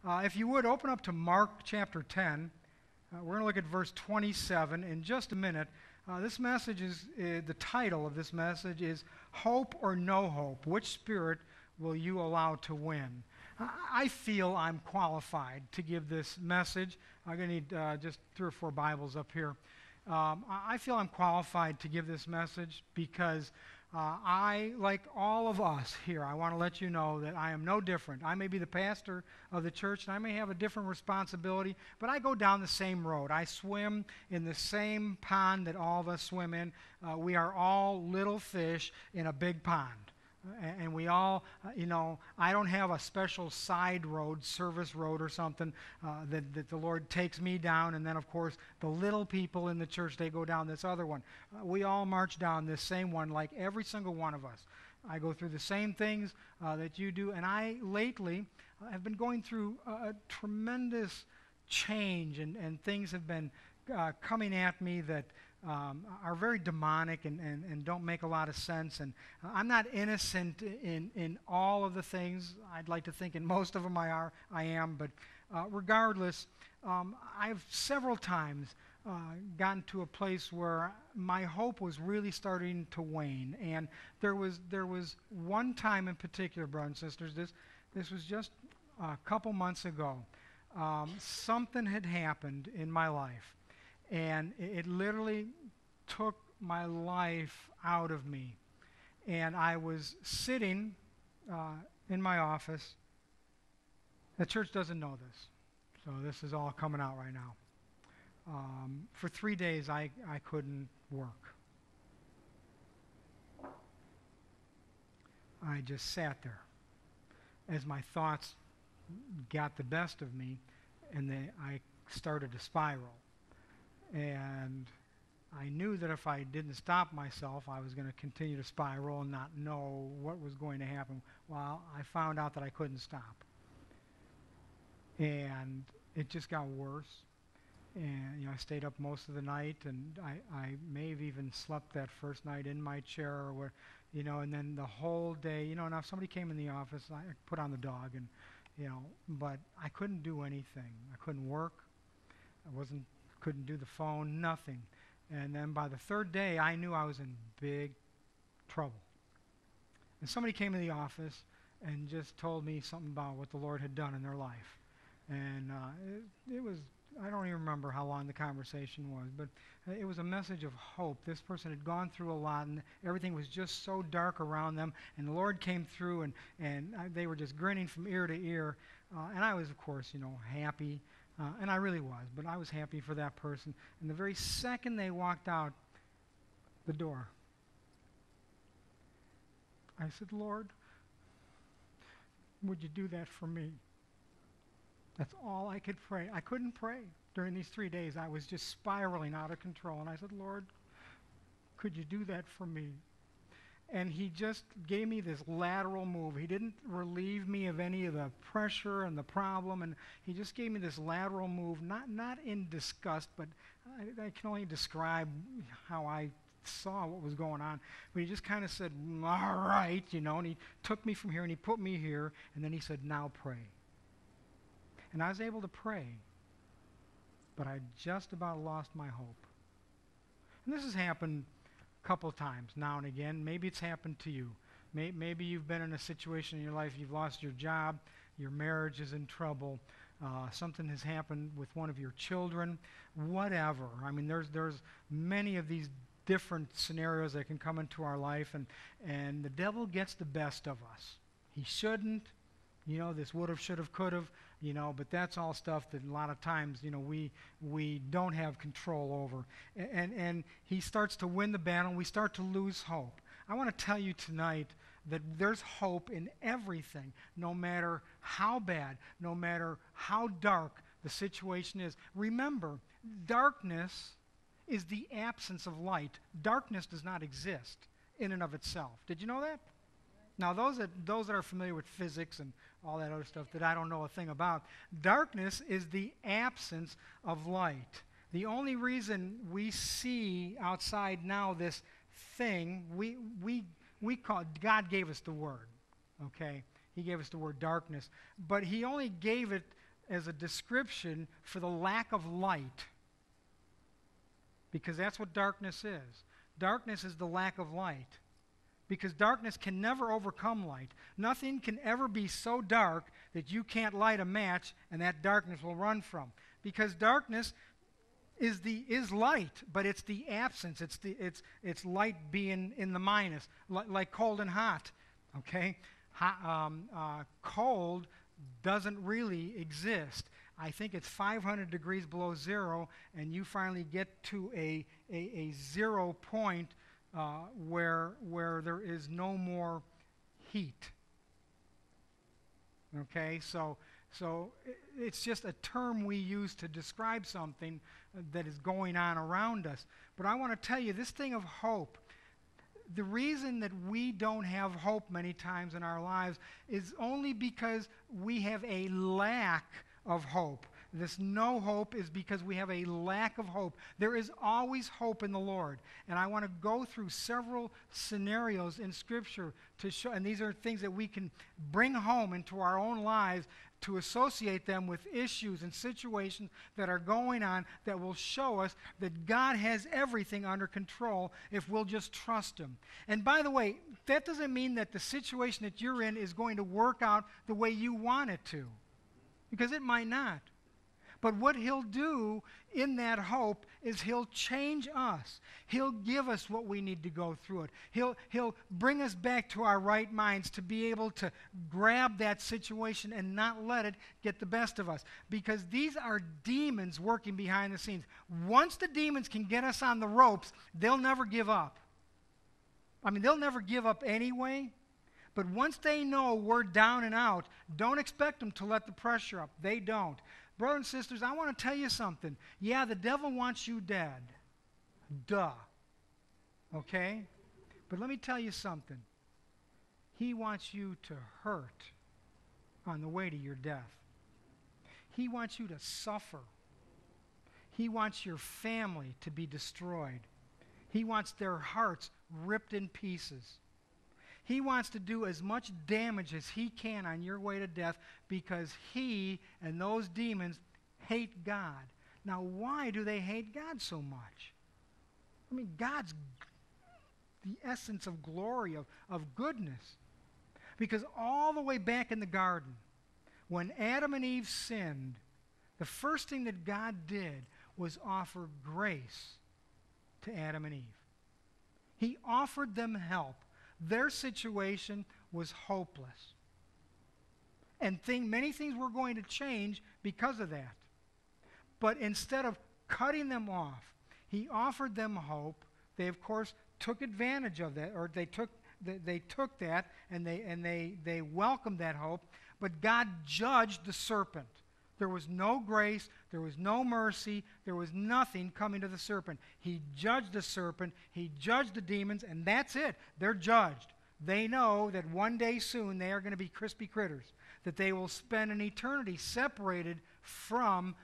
If you would, open up to Mark chapter 10. We're going to look at verse 27 in just a minute. This message is, the title of this message is Hope or No Hope? Which spirit will you allow to win? I feel I'm qualified to give this message. I'm going to need just 3 or 4 Bibles up here. I feel I'm qualified to give this message because I, like all of us here, I want to let you know that I am no different. I may be the pastor of the church, and I may have a different responsibility, but I go down the same road. I swim in the same pond that all of us swim in. We are all little fish in a big pond. And we all, I don't have a special side road, service road or something that the Lord takes me down, and then, of course, the little people in the church, they go down this other one. We all march down this same one, like every single one of us. I go through the same things that you do, and I lately have been going through a tremendous change, and things have been coming at me that are very demonic and don't make a lot of sense. And I'm not innocent in all of the things. I'd like to think in most of them I am. But regardless, I've several times gotten to a place where my hope was really starting to wane. And there was one time in particular, brothers and sisters, this was just a couple months ago. Something had happened in my life. And it literally took my life out of me. And I was sitting in my office. The church doesn't know this, so this is all coming out right now. For 3 days, I couldn't work. I just sat there as my thoughts got the best of me, and I started to spiral. And I knew that if I didn't stop myself, I was going to continue to spiral and not know what was going to happen. Well, I found out that I couldn't stop. And it just got worse. And I stayed up most of the night, and I may have even slept that first night in my chair, or and then the whole day, now if somebody came in the office, I put on the dog, and but I couldn't do anything. I couldn't work. Couldn't do the phone, nothing. And then by the 3rd day, I knew I was in big trouble. And somebody came in the office and just told me something about what the Lord had done in their life. And it was, I don't even remember how long the conversation was, but it was a message of hope. This person had gone through a lot, and everything was just so dark around them. And the Lord came through, and they were just grinning from ear to ear. And I was, of course, happy. And I really was, but I was happy for that person. And the very second they walked out the door, I said, Lord, would you do that for me? That's all I could pray. I couldn't pray during these 3 days. I was just spiraling out of control. And I said, Lord, could you do that for me? And he just gave me this lateral move. He didn't relieve me of any of the pressure and the problem, and he just gave me this lateral move, not in disgust, but I can only describe how I saw what was going on. But he just kind of said, all right, and he took me from here, and he put me here, and then he said, now pray. And I was able to pray, but I just about lost my hope. And this has happened couple of times now and again. Maybe it's happened to you. Maybe you've been in a situation in your life, you've lost your job, your marriage is in trouble, something has happened with one of your children, whatever. I mean, there's many of these different scenarios that can come into our life, and the devil gets the best of us. He shouldn't. This would have, should have, could have, but that's all stuff that a lot of times, we don't have control over. And he starts to win the battle, and we start to lose hope. I want to tell you tonight that there's hope in everything, no matter how bad, no matter how dark the situation is. Remember, darkness is the absence of light. Darkness does not exist in and of itself. Did you know that? Now, those that are familiar with physics and all that other stuff that I don't know a thing about, darkness is the absence of light. The only reason we see outside now this thing, we call, God gave us the word, okay? He gave us the word darkness, but he only gave it as a description for the lack of light, because that's what darkness is. Darkness is the lack of light, because darkness can never overcome light. Nothing can ever be so dark that you can't light a match and that darkness will run from. Because darkness is light, but it's the absence. It's light being in the minus, like cold and hot. Okay, cold doesn't really exist. I think it's 500 degrees below zero, and you finally get to a 0 point where there is no more heat. Okay, so it's just a term we use to describe something that is going on around us. But I want to tell you, this thing of hope, the reason that we don't have hope many times in our lives is only because we have a lack of hope. This no hope is because we have a lack of hope. There is always hope in the Lord. And I want to go through several scenarios in Scripture to show, and these are things that we can bring home into our own lives to associate them with issues and situations that are going on that will show us that God has everything under control if we'll just trust Him. And by the way, that doesn't mean that the situation that you're in is going to work out the way you want it to, because it might not. But what He'll do in that hope is He'll change us. He'll give us what we need to go through it. He'll bring us back to our right minds to be able to grab that situation and not let it get the best of us. Because these are demons working behind the scenes. Once the demons can get us on the ropes, they'll never give up. I mean, they'll never give up anyway. But once they know we're down and out, don't expect them to let the pressure up. They don't. Brothers and sisters, I want to tell you something. Yeah, the devil wants you dead. Duh. Okay? But let me tell you something. He wants you to hurt on the way to your death. He wants you to suffer. He wants your family to be destroyed. He wants their hearts ripped in pieces. He wants to do as much damage as he can on your way to death because he and those demons hate God. Now, why do they hate God so much? I mean, God's the essence of glory, of goodness. Because all the way back in the garden, when Adam and Eve sinned, the first thing that God did was offer grace to Adam and Eve. He offered them help. Their situation was hopeless. And many things were going to change because of that. But instead of cutting them off, He offered them hope. They, of course, took advantage of that, or they took that and they welcomed that hope. But God judged the serpent. There was no grace, there was no mercy, there was nothing coming to the serpent. He judged the serpent, He judged the demons, and that's it. They're judged. They know that one day soon they are going to be crispy critters, that they will spend an eternity separated from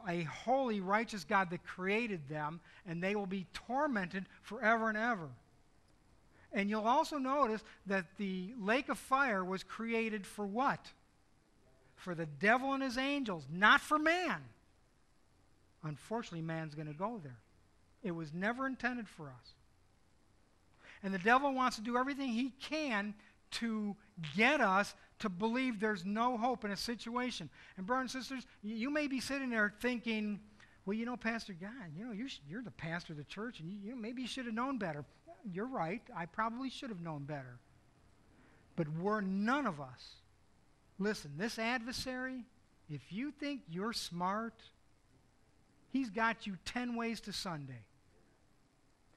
a holy, righteous God that created them, and they will be tormented forever and ever. And you'll also notice that the lake of fire was created for what? For the devil and his angels, not for man. Unfortunately, man's going to go there. It was never intended for us. And the devil wants to do everything he can to get us to believe there's no hope in a situation. And brothers and sisters, you may be sitting there thinking, well, you know, Pastor God, you're the pastor of the church, and maybe you should have known better. You're right. I probably should have known better. But none of us. Listen, this adversary, if you think you're smart, he's got you 10 ways to Sunday.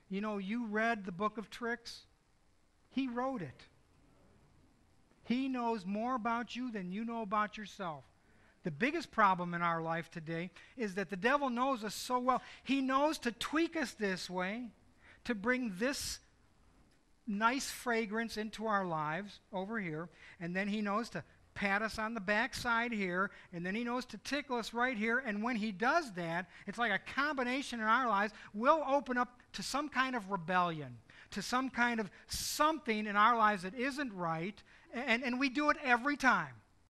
You know, you read the book of tricks. He wrote it. He knows more about you than you know about yourself. The biggest problem in our life today is that the devil knows us so well. He knows to tweak us this way, to bring this nice fragrance into our lives over here, and then he knows to pat us on the backside here, and then he knows to tickle us right here. And when he does that, it's like a combination in our lives. We'll open up to some kind of rebellion, to some kind of something in our lives that isn't right, and we do it every time.